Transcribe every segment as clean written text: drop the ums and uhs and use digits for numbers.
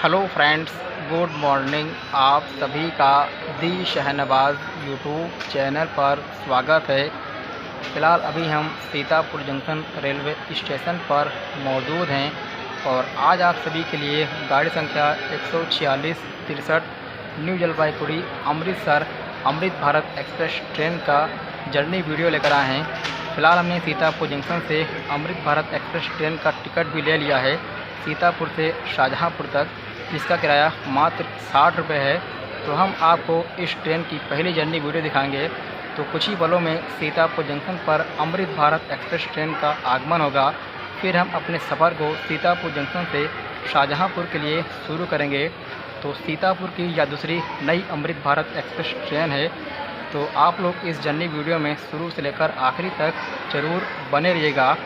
Hello friends, good morning. आप सभी का दी शहनवाज़ यूट्यूब चैनल पर स्वागत है। फ़िलहाल अभी हम सीतापुर जंक्शन रेलवे स्टेशन पर मौजूद हैं और आज आप सभी के लिए गाड़ी संख्या 14663 new Jalpaiguri Amritsar Amrit Bharat express train का जर्नी वीडियो लेकर आए हैं। फ़िलहाल हमने सीतापुर जंक्शन से अमृत भारत एक्सप्रेस ट्रेन का टिकट भी ले लिया है सीतापुर से शाहजहाँपुर तक, जिसका किराया मात्र 60 रुपये है। तो हम आपको इस ट्रेन की पहली जर्नी वीडियो दिखाएंगे। तो कुछ ही पलों में सीतापुर जंक्शन पर अमृत भारत एक्सप्रेस ट्रेन का आगमन होगा। फिर हम अपने सफ़र को सीतापुर जंक्शन से शाहजहाँपुर के लिए शुरू करेंगे। तो सीतापुर की या दूसरी नई अमृत भारत एक्सप्रेस ट्रेन है। तो आप लोग इस जर्नी वीडियो में शुरू से लेकर आखिरी तक ज़रूर बने रहिएगा।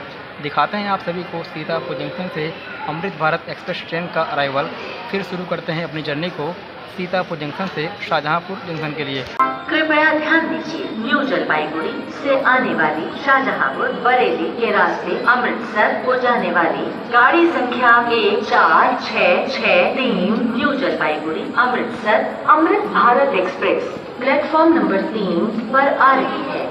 दिखाते हैं आप सभी को सीतापुर जंक्शन से अमृत भारत एक्सप्रेस ट्रेन का अराइवल। फिर शुरू करते हैं अपनी जर्नी को सीतापुर जंक्शन से शाहजहाँपुर जंक्शन के लिए। कृपया ध्यान दीजिए, न्यू जलपाईगुड़ी से आने वाली शाहजहाँपुर बरेली के रास्ते अमृतसर को जाने वाली गाड़ी संख्या 14663 new Jalpaiguri Amritsar Amrit Bharat express platform number 3 पर आ रही है।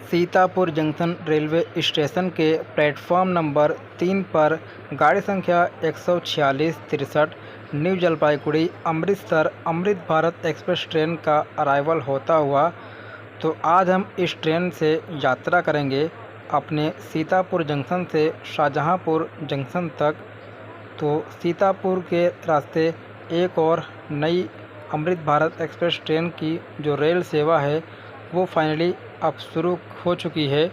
सीतापुर जंक्शन रेलवे स्टेशन के प्लेटफॉर्म नंबर 3 पर गाड़ी संख्या 14663 new Jalpaiguri Amritsar Amrit Bharat express train का अराइवल होता हुआ। तो आज हम इस ट्रेन से यात्रा करेंगे अपने सीतापुर जंक्शन से शाहजहाँपुर जंक्शन तक। तो सीतापुर के रास्ते एक और नई अमृत भारत एक्सप्रेस ट्रेन की जो रेल सेवा है वो फाइनली अब शुरू हो चुकी है।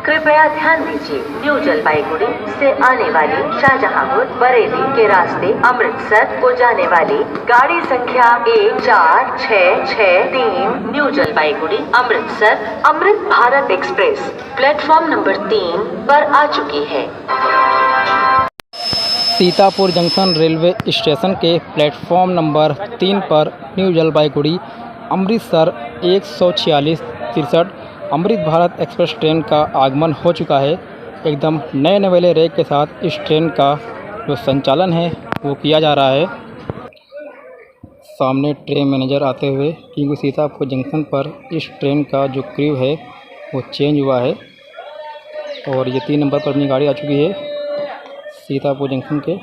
कृपया ध्यान दीजिए, न्यू जलपाईगुड़ी से आने वाली शाहजहाँपुर बरेली के रास्ते अमृतसर को जाने वाली गाड़ी संख्या 14663 new Jalpaiguri Amritsar Amrit Bharat express platform number 3 पर आ चुकी है। सीतापुर जंक्शन रेलवे स्टेशन के प्लेटफॉर्म नंबर 3 पर new Jalpaiguri Amritsar 14663 Amrit Bharat express train का आगमन हो चुका है। एकदम नए नवेले रैक के साथ इस ट्रेन का जो संचालन है वो किया जा रहा है। सामने ट्रेन मैनेजर आते हुए, क्योंकि सीतापुर जंक्शन पर इस ट्रेन का जो क्रू है वो चेंज हुआ है और ये 3 नंबर पर अपनी गाड़ी आ चुकी है सीतापुर जंक्शन के।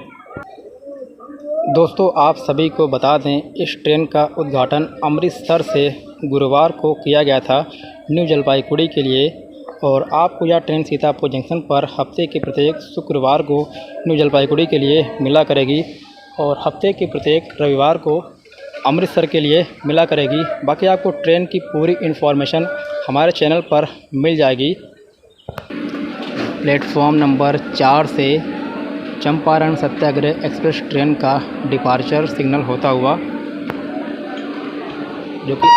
दोस्तों, आप सभी को बता दें, इस ट्रेन का उद्घाटन अमृतसर से गुरुवार को किया गया था न्यू जलपाईगुड़ी के लिए। और आपको यह ट्रेन सीतापुर जंक्शन पर हफ्ते के प्रत्येक शुक्रवार को न्यू जलपाईगुड़ी के लिए मिला करेगी और हफ्ते के प्रत्येक रविवार को अमृतसर के लिए मिला करेगी। बाकी आपको ट्रेन की पूरी इन्फॉर्मेशन हमारे चैनल पर मिल जाएगी। प्लेटफॉर्म नंबर 4 से चंपारण सत्याग्रह एक्सप्रेस ट्रेन का डिपार्चर सिग्नल होता हुआ, जो कि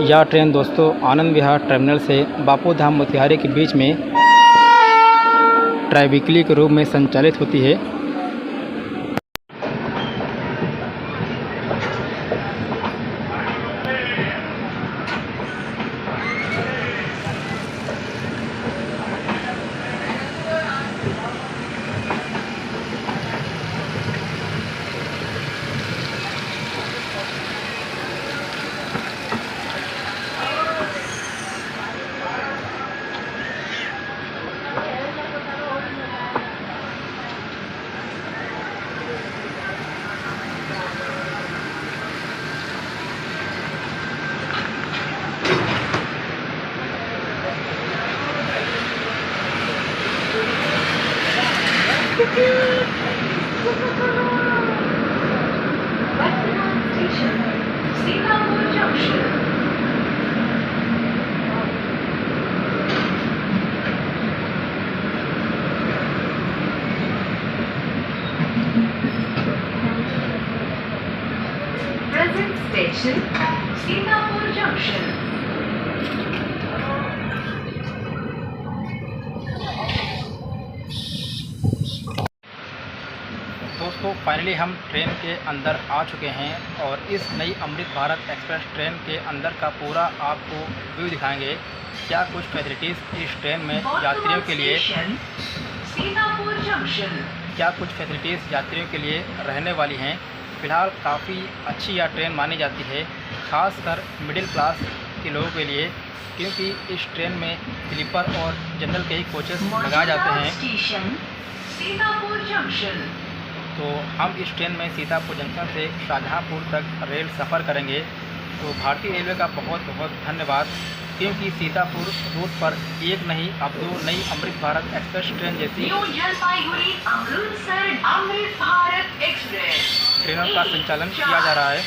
यह ट्रेन दोस्तों आनंद विहार टर्मिनल से बापू धाम मोतिहारी के बीच में ट्राईवीकली के रूप में संचालित होती है। Present station, Singapore Junction. Finally हम ट्रेन के अंदर आ चुके हैं और इस नई अमृत भारत एक्सप्रेस ट्रेन के अंदर का पूरा आपको व्यू दिखाएंगे। क्या कुछ फैसिलिटीज़ इस ट्रेन में यात्रियों के लिए क्या कुछ फैसिलिटीज़ यात्रियों के लिए रहने वाली हैं। फ़िलहाल काफ़ी अच्छी यह ट्रेन मानी जाती है, ख़ासकर मिडिल क्लास के लोगों के लिए, क्योंकि इस ट्रेन में स्लीपर और जनरल के ही कोचेस लगाए जाते हैं। तो हम इस ट्रेन में सीतापुर जंक्शन से शाहजहाँपुर तक रेल सफ़र करेंगे। तो भारतीय रेलवे का बहुत बहुत धन्यवाद, क्योंकि सीतापुर रूट पर एक नहीं अब दो नई अमृत भारत एक्सप्रेस ट्रेन जैसी ट्रेनों का संचालन किया जा रहा है।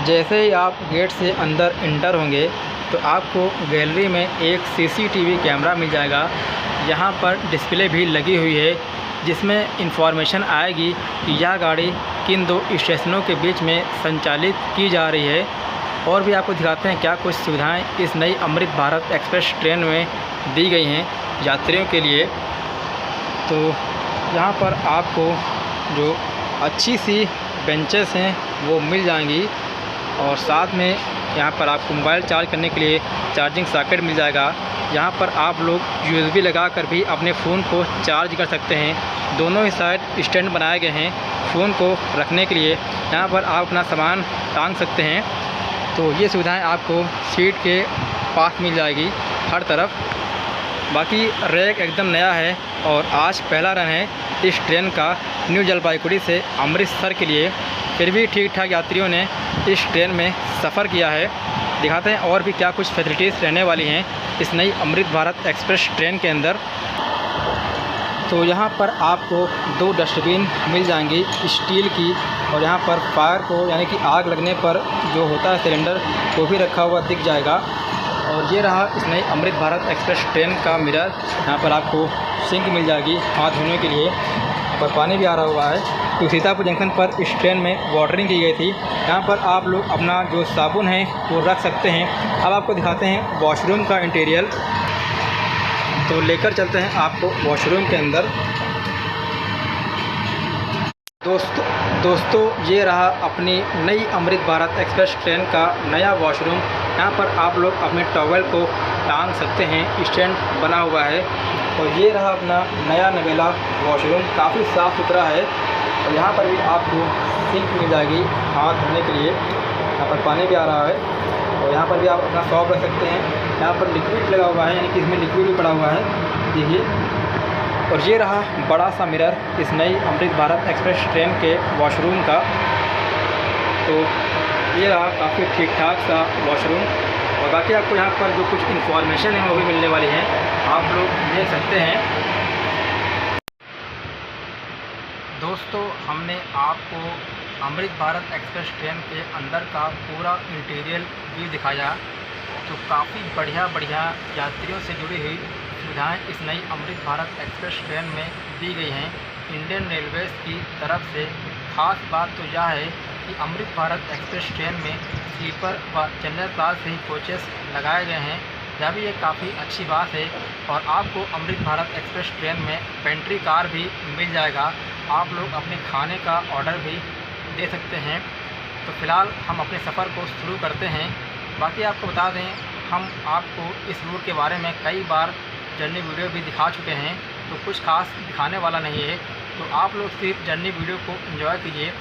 जैसे ही आप गेट से अंदर इंटर होंगे तो आपको गैलरी में एक सीसीटीवी कैमरा मिल जाएगा। यहाँ पर डिस्प्ले भी लगी हुई है, जिसमें इंफॉर्मेशन आएगी कि यह गाड़ी किन दो स्टेशनों के बीच में संचालित की जा रही है। और भी आपको दिखाते हैं क्या कुछ सुविधाएं इस नई अमृत भारत एक्सप्रेस ट्रेन में दी गई हैं यात्रियों के लिए। तो यहाँ पर आपको जो अच्छी सी बेंचेस हैं वो मिल जाएंगी, और साथ में यहाँ पर आपको मोबाइल चार्ज करने के लिए चार्जिंग सॉकेट मिल जाएगा। यहाँ पर आप लोग USB लगाकर भी अपने फ़ोन को चार्ज कर सकते हैं। दोनों ही साइड स्टैंड बनाए गए हैं फ़ोन को रखने के लिए। यहाँ पर आप अपना सामान टांग सकते हैं। तो ये सुविधाएं आपको सीट के पास मिल जाएगी हर तरफ। बाकी रैक एकदम नया है और आज पहला रन है इस ट्रेन का न्यू जलपाईगुड़ी से अमृतसर के लिए। फिर भी ठीक ठाक यात्रियों ने इस ट्रेन में सफ़र किया है। दिखाते हैं और भी क्या कुछ फैसिलिटीज़ रहने वाली हैं इस नई अमृत भारत एक्सप्रेस ट्रेन के अंदर। तो यहाँ पर आपको 2 डस्टबिन मिल जाएंगी स्टील की, और यहाँ पर फायर को यानी कि आग लगने पर जो होता है सिलेंडर वो भी रखा हुआ दिख जाएगा। और ये रहा इस नई अमृत भारत एक्सप्रेस ट्रेन का मिरर। यहाँ पर आपको सिंक मिल जाएगी हाथ धोने के लिए, और पानी भी आ रहा हुआ है। तो सीतापुर जंक्शन पर इस ट्रेन में वाटरिंग की गई थी। यहाँ पर आप लोग अपना जो साबुन है वो रख सकते हैं। अब आपको दिखाते हैं वॉशरूम का इंटीरियर। तो लेकर चलते हैं आपको वॉशरूम के अंदर। दोस्तों ये रहा अपनी नई अमृत भारत एक्सप्रेस ट्रेन का नया वॉशरूम। यहाँ पर आप लोग अपने टॉवल को टांग सकते हैं, स्टैंड बना हुआ है। और ये रहा अपना नया नवेला वॉशरूम, काफ़ी साफ़ सुथरा है। और यहाँ पर भी आपको सिंक मिल जाएगी हाथ धोने के लिए। यहाँ पर पानी भी आ रहा है, और यहाँ पर भी आप अपना सॉप रख सकते हैं। यहाँ पर लिक्विड लगा हुआ है, यानी कि इसमें लिक्विड भी पड़ा हुआ है, देखिए। और ये रहा बड़ा सा मिरर इस नई अमृत भारत एक्सप्रेस ट्रेन के वॉशरूम का। तो ये रहा काफ़ी ठीक ठाक सा वॉशरूम। और बाकी आपको यहाँ पर जो कुछ इन्फॉर्मेशन है वो भी मिलने वाली है, आप लोग देख सकते हैं। दोस्तों हमने आपको अमृत भारत एक्सप्रेस ट्रेन के अंदर का पूरा इंटीरियर व्यू दिखाया। तो काफ़ी बढ़िया यात्रियों से जुड़ी हुई सुविधाएं इस नई अमृत भारत एक्सप्रेस ट्रेन में दी गई हैं इंडियन रेलवेज़ की तरफ से। ख़ास बात तो यह है कि अमृत भारत एक्सप्रेस ट्रेन में स्लीपर व जनरल क्लास से ही कोचेस लगाए गए हैं। यह भी एक काफ़ी अच्छी बात है। और आपको अमृत भारत एक्सप्रेस ट्रेन में पेंट्री कार भी मिल जाएगा। आप लोग अपने खाने का ऑर्डर भी दे सकते हैं। तो फ़िलहाल हम अपने सफ़र को शुरू करते हैं। बाकी आपको बता दें, हम आपको इस रूट के बारे में कई बार जर्नी वीडियो भी दिखा चुके हैं, तो कुछ खास दिखाने वाला नहीं है। तो आप लोग सिर्फ जर्नी वीडियो को एंजॉय कीजिए।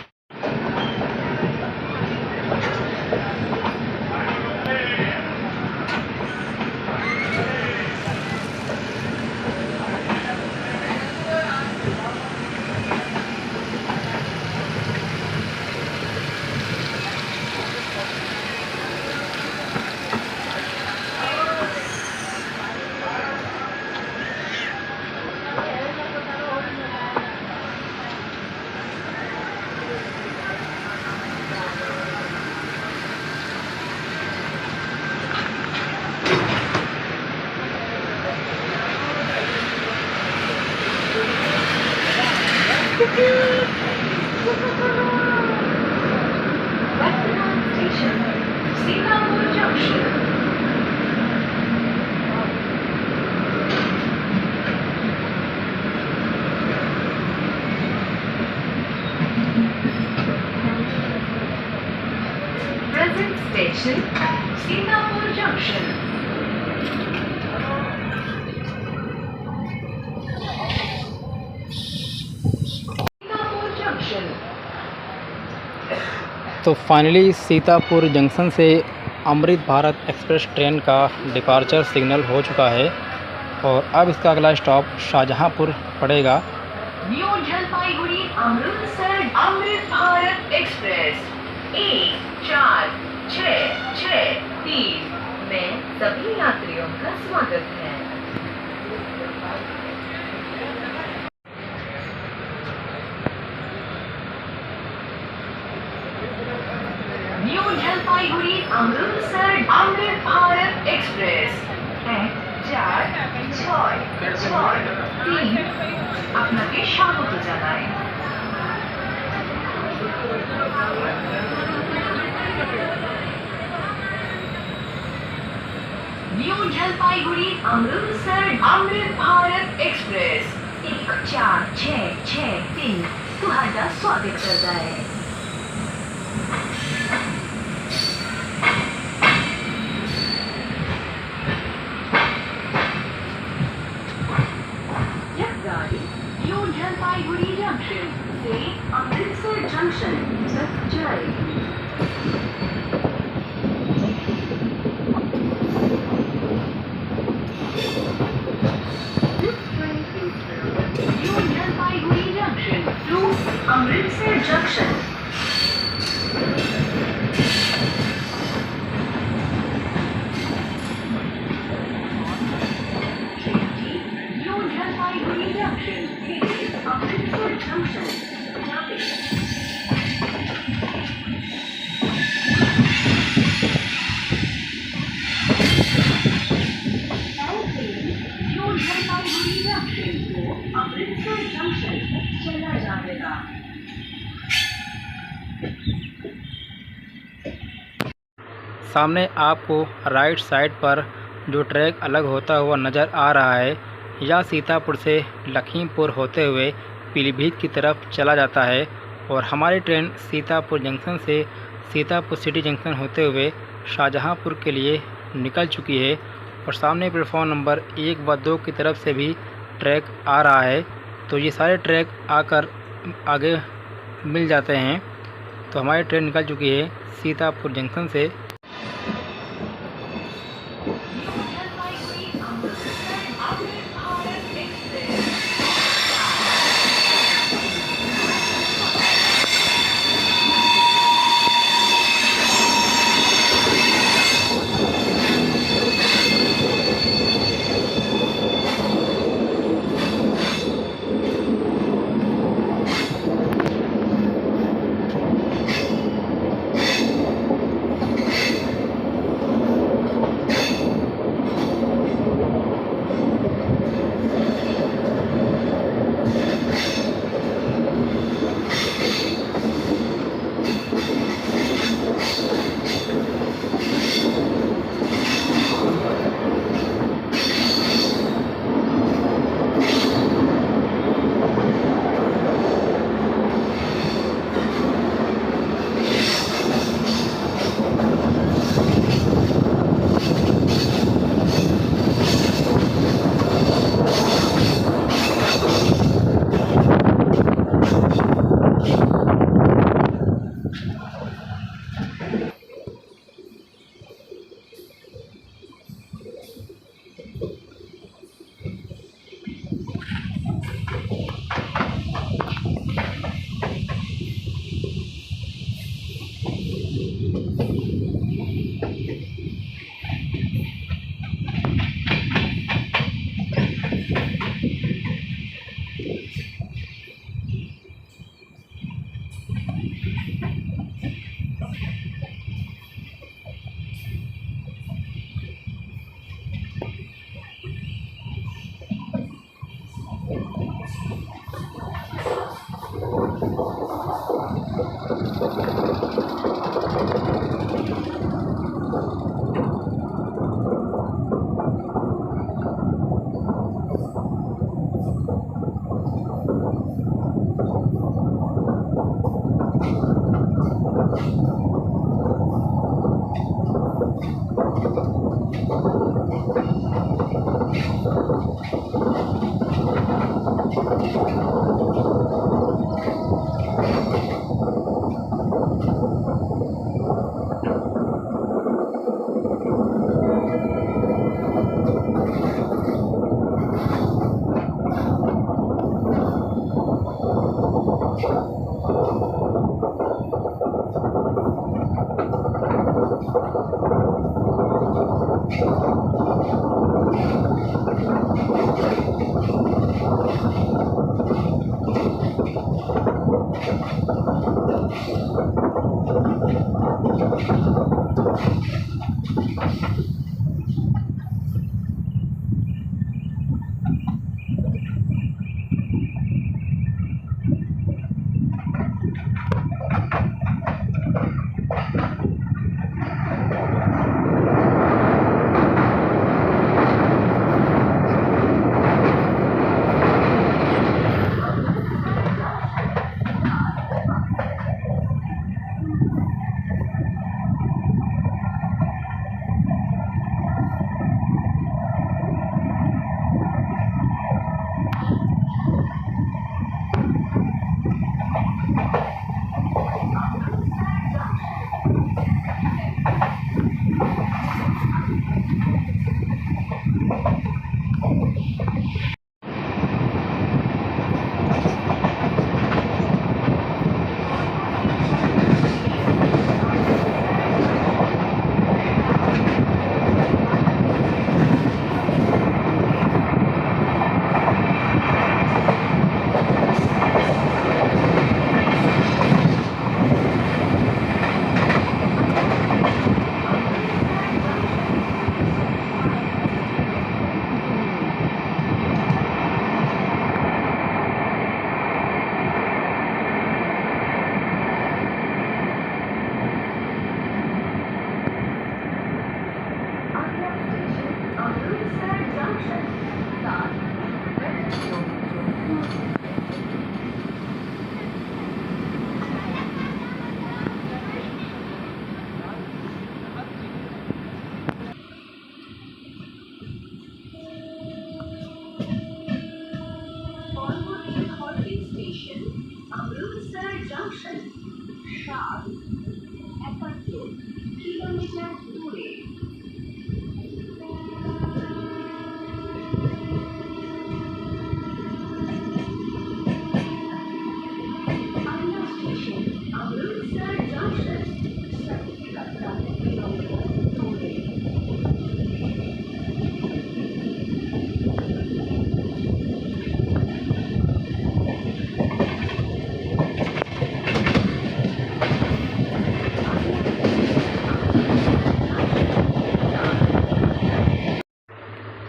जंक्शन। सीतापुर जंक्शन। तो फाइनली सीतापुर जंक्शन से अमृत भारत एक्सप्रेस ट्रेन का डिपार्चर सिग्नल हो चुका है और अब इसका अगला स्टॉप शाहजहांपुर पड़ेगा। न्यू जलपाईगुड़ी अमृतसर अमृत भारत एक्सप्रेस 1466 में सभी यात्रियों का स्वागत है। न्यू जलपाईगुड़ी अमृतसर अमृत भारत एक्सप्रेस 466 আপনাকে স্বাগত জানাই। न्यू जलपाईगुड़ी अमृतसर अमृत भारत एक्सप्रेस 1466 ਤੁਹਾਡਾ स्वागत करता है। न्यू जलपाईगुड़ी जंक्शन से अमृतसर जंक्शन तक जाएगी। New Jalpaiguri junction to Amritsar junction. Amritsar junction Amritsar junction चला जाएगा। सामने आपको राइट साइड पर जो ट्रैक अलग होता हुआ नज़र आ रहा है, यह सीतापुर से लखीमपुर होते हुए पीलीभीत की तरफ चला जाता है और हमारी ट्रेन सीतापुर जंक्शन से सीतापुर सिटी जंक्शन होते हुए शाहजहांपुर के लिए निकल चुकी है और सामने प्लेटफॉर्म नंबर 1 व 2 की तरफ से भी ट्रैक आ रहा है। तो ये सारे ट्रैक आकर आगे मिल जाते हैं। तो हमारी ट्रेन निकल चुकी है सीतापुर जंक्शन से।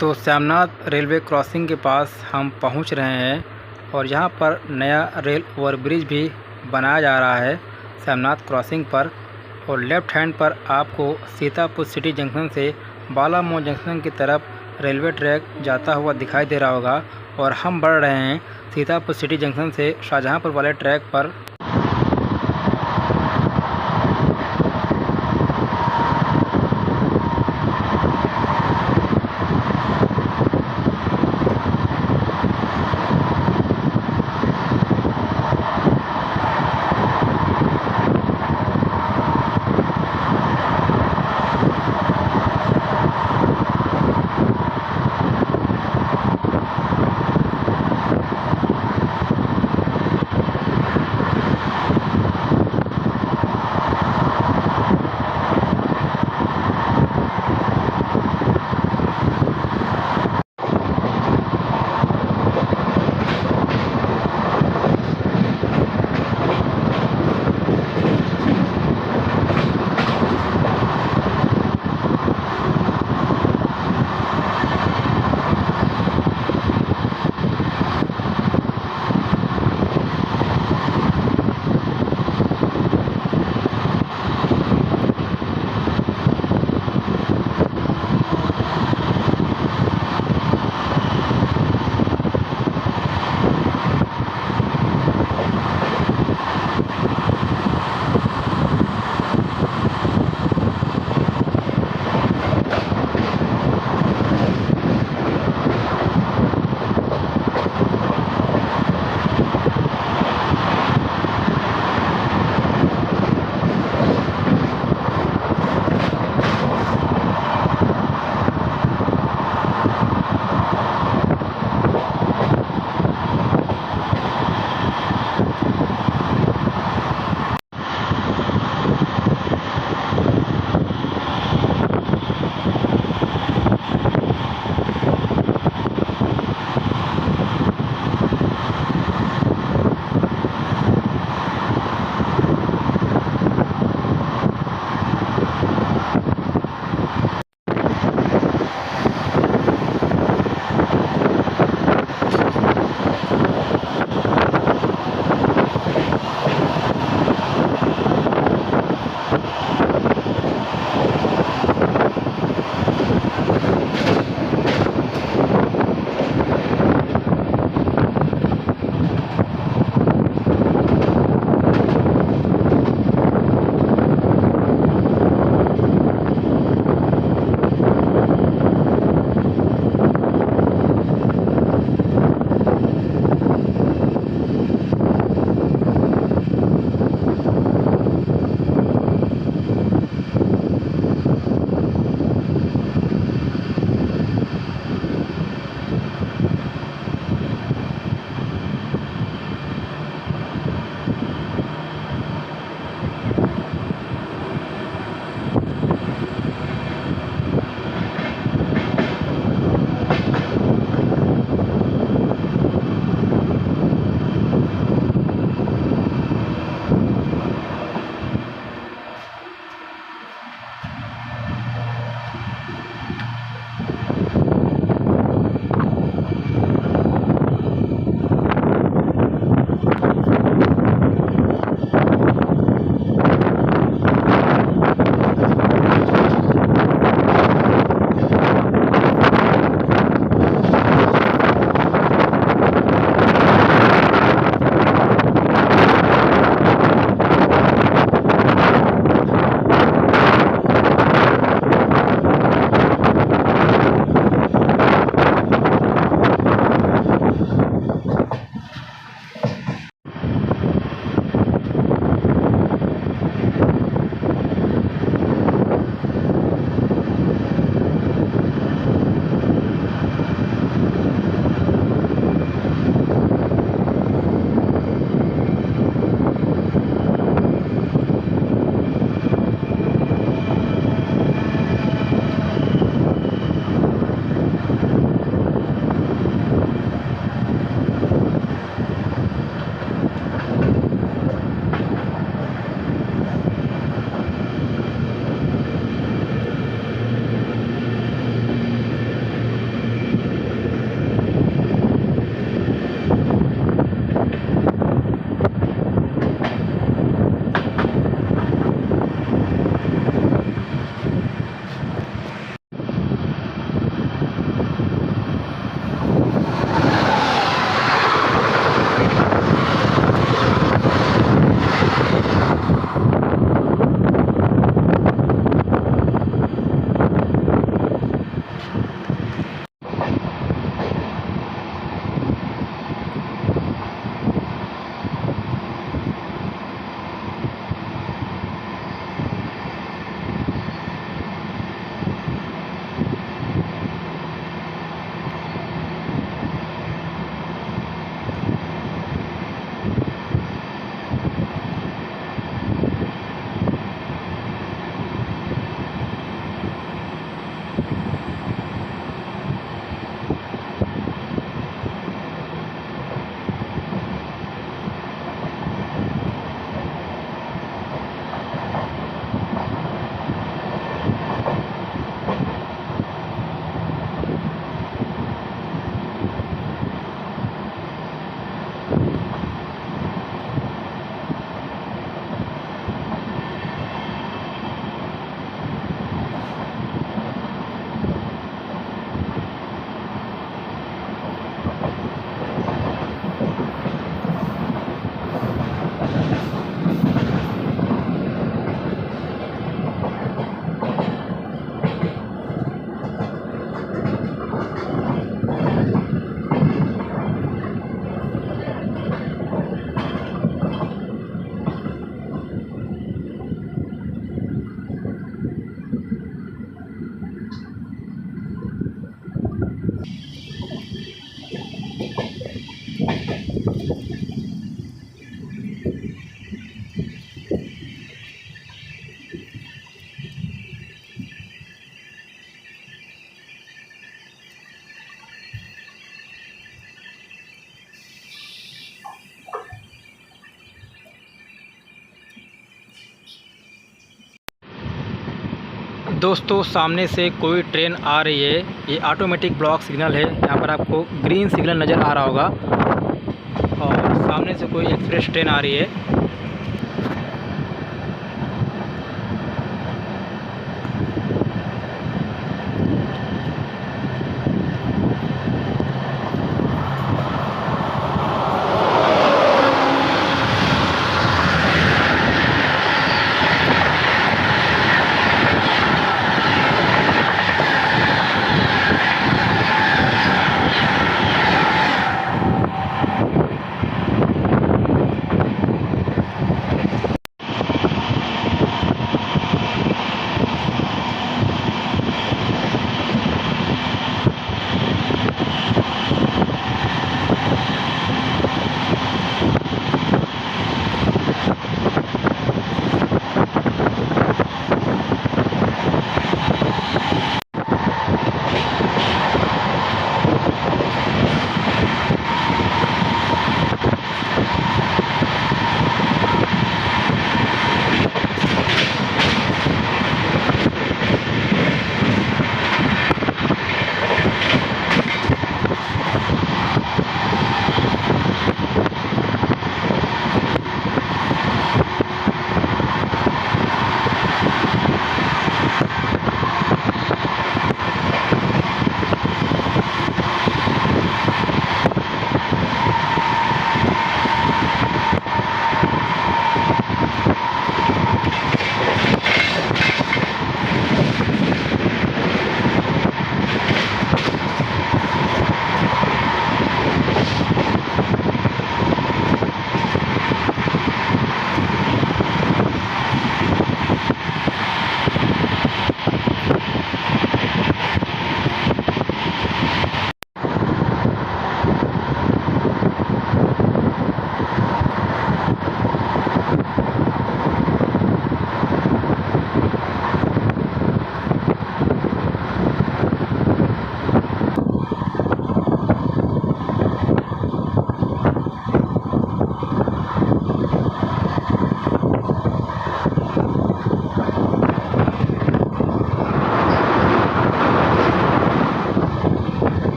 तो श्यामनाथ रेलवे क्रॉसिंग के पास हम पहुंच रहे हैं और यहाँ पर नया रेल ओवरब्रिज भी बनाया जा रहा है श्यामनाथ क्रॉसिंग पर। और लेफ़्ट हैंड पर आपको सीतापुर सिटी जंक्शन से बालामऊ जंक्शन की तरफ रेलवे ट्रैक जाता हुआ दिखाई दे रहा होगा। और हम बढ़ रहे हैं सीतापुर सिटी जंक्शन से शाहजहाँपुर वाले ट्रैक पर। दोस्तों सामने से कोई ट्रेन आ रही है। ये ऑटोमेटिक ब्लॉक सिग्नल है। यहाँ पर आपको ग्रीन सिग्नल नज़र आ रहा होगा और सामने से कोई एक्सप्रेस ट्रेन आ रही है।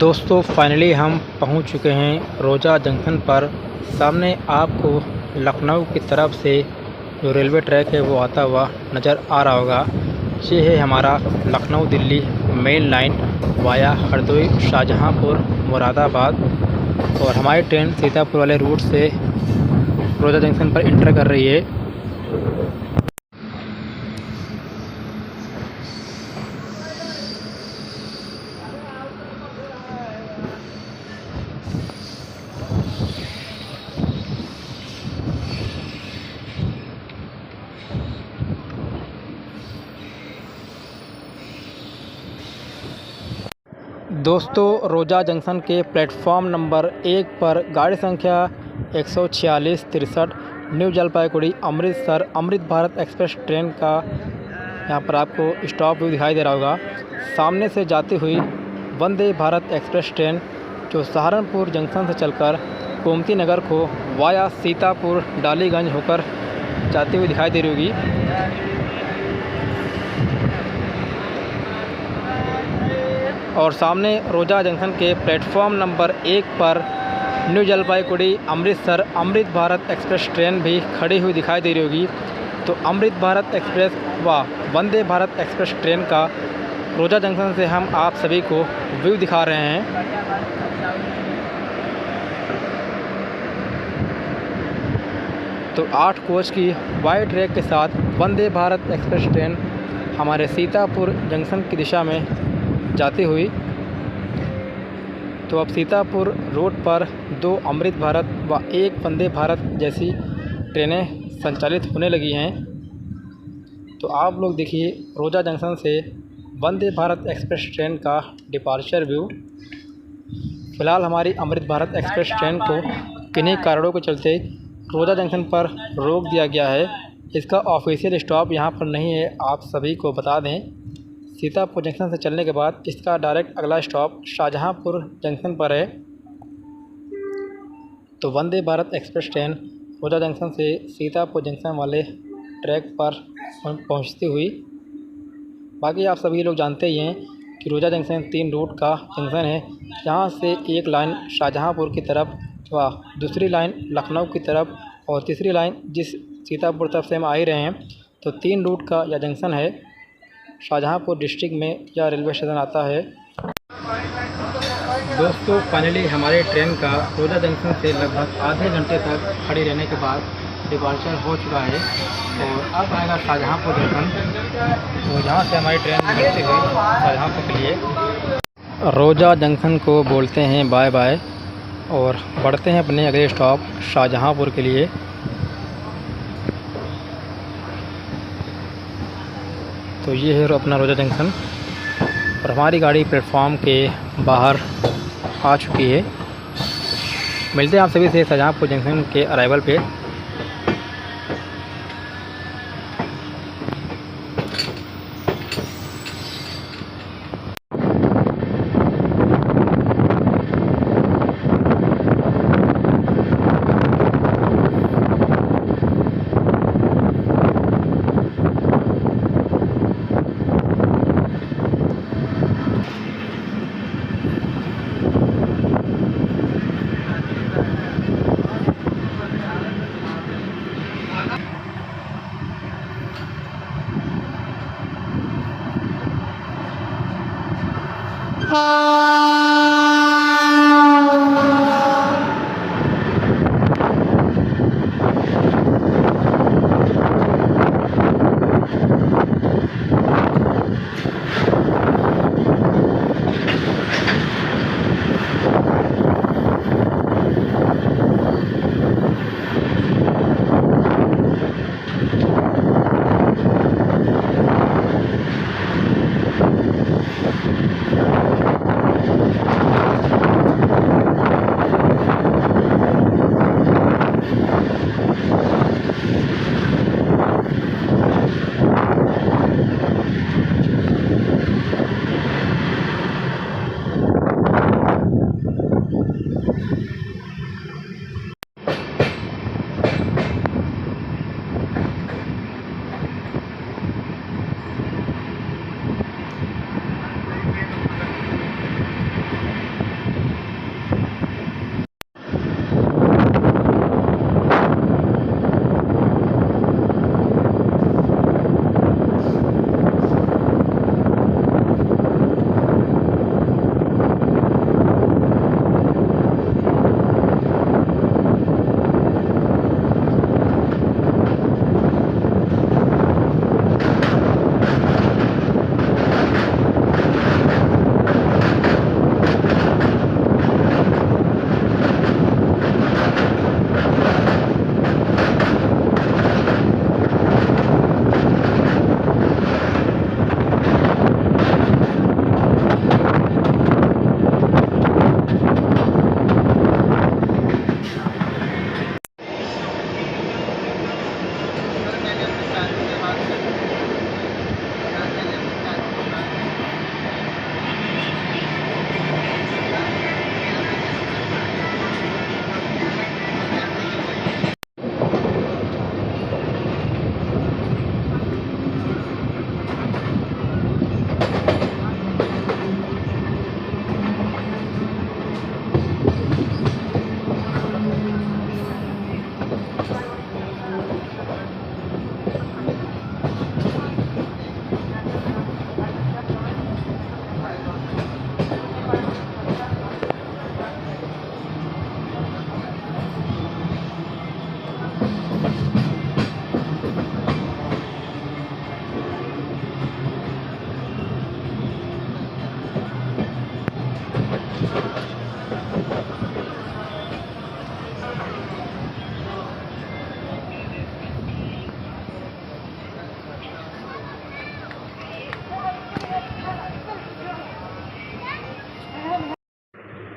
दोस्तों फाइनली हम पहुंच चुके हैं रोजा जंक्शन पर। सामने आपको लखनऊ की तरफ से जो रेलवे ट्रैक है वो आता हुआ नज़र आ रहा होगा। ये है हमारा Lucknow Delhi main line via Hardoi Shahjahanpur Moradabad, और हमारी ट्रेन सीतापुर वाले रूट से रोजा जंक्शन पर इंटर कर रही है। दोस्तों रोजा जंक्शन के प्लेटफॉर्म नंबर 1 पर गाड़ी संख्या 14663 new Jalpaiguri Amritsar Amrit Bharat express train का यहाँ पर आपको स्टॉप व्यू दिखाई दे रहा होगा। सामने से जाती हुई वंदे भारत एक्सप्रेस ट्रेन जो सहारनपुर जंक्शन से चलकर गोमती नगर को वाया सीतापुर डालीगंज होकर जाती हुई दिखाई दे रही होगी। और सामने रोजा जंक्शन के प्लेटफॉर्म नंबर 1 पर new Jalpaiguri Amritsar Amrit Bharat express train भी खड़ी हुई दिखाई दे रही होगी। तो अमृत भारत एक्सप्रेस व वंदे भारत एक्सप्रेस ट्रेन का रोजा जंक्शन से हम आप सभी को व्यू दिखा रहे हैं। तो 8 कोच की वाइड ट्रैक के साथ वंदे भारत एक्सप्रेस ट्रेन हमारे सीतापुर जंक्शन की दिशा में जाती हुई। तो अब सीतापुर रोड पर 2 अमृत भारत व 1 वंदे भारत जैसी ट्रेनें संचालित होने लगी हैं। तो आप लोग देखिए रोजा जंक्शन से वंदे भारत एक्सप्रेस ट्रेन का डिपार्चर व्यू। फ़िलहाल हमारी अमृत भारत एक्सप्रेस ट्रेन को किन्हीं कारणों के चलते रोजा जंक्शन पर रोक दिया गया है। इसका ऑफिशियल स्टॉप यहाँ पर नहीं है, आप सभी को बता दें। सीतापुर जंक्शन से चलने के बाद इसका डायरेक्ट अगला स्टॉप शाहजहांपुर जंक्शन पर है। तो वंदे भारत एक्सप्रेस ट्रेन रोजा जंक्शन से सीतापुर जंक्शन वाले ट्रैक पर पहुंचती हुई। बाकी आप सभी लोग जानते ही हैं कि रोजा जंक्शन 3 रूट का जंक्शन है। यहाँ से एक लाइन शाहजहांपुर की तरफ व दूसरी लाइन लखनऊ की तरफ और तीसरी लाइन जिस सीतापुर तरफ से हम आ ही रहे हैं। तो 3 रूट का यह जंक्शन है। शाहजहांपुर डिस्ट्रिक्ट में यह रेलवे स्टेशन आता है। दोस्तों फाइनली हमारे ट्रेन का रोजा जंक्शन से लगभग आधे घंटे तक खड़ी रहने के बाद डिपार्चर हो चुका है और अब आएगा शाहजहांपुर जंक्शन। तो यहाँ से हमारी ट्रेन निकलती हुई शाहजहांपुर के लिए। रोजा जंक्शन को बोलते हैं बाय बाय और बढ़ते हैं अपने अगले स्टॉप शाहजहांपुर के लिए। तो ये है अपना रोजा जंक्शन और हमारी गाड़ी प्लेटफॉर्म के बाहर आ चुकी है। मिलते हैं आप सभी से शाहजहांपुर जंक्शन के अराइवल पे।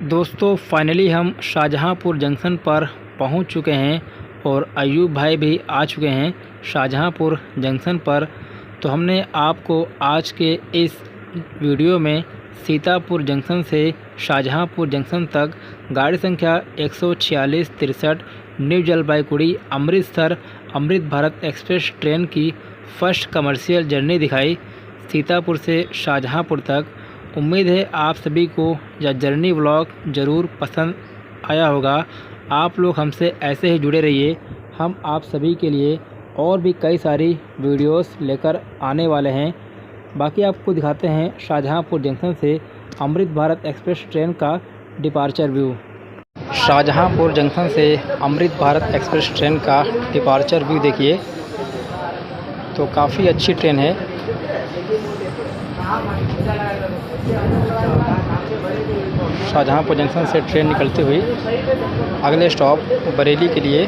दोस्तों फाइनली हम शाहजहांपुर जंक्शन पर पहुंच चुके हैं और अयूब भाई भी आ चुके हैं शाहजहांपुर जंक्शन पर। तो हमने आपको आज के इस वीडियो में सीतापुर जंक्शन से शाहजहांपुर जंक्शन तक गाड़ी संख्या 14663 new Jalpaiguri Amritsar Amrit Bharat express train की फर्स्ट कमर्शियल जर्नी दिखाई सीतापुर से शाहजहांपुर तक। उम्मीद है आप सभी को यह जर्नी व्लॉग ज़रूर पसंद आया होगा। आप लोग हमसे ऐसे ही जुड़े रहिए, हम आप सभी के लिए और भी कई सारी वीडियोस लेकर आने वाले हैं। बाकी आपको दिखाते हैं शाहजहांपुर जंक्शन से अमृत भारत एक्सप्रेस ट्रेन का डिपार्चर व्यू। शाहजहांपुर जंक्शन से अमृत भारत एक्सप्रेस ट्रेन का डिपार्चर व्यू देखिए, तो काफ़ी अच्छी ट्रेन है। शाहजहांपुर जंक्शन से ट्रेन निकलती हुई अगले स्टॉप बरेली के लिए।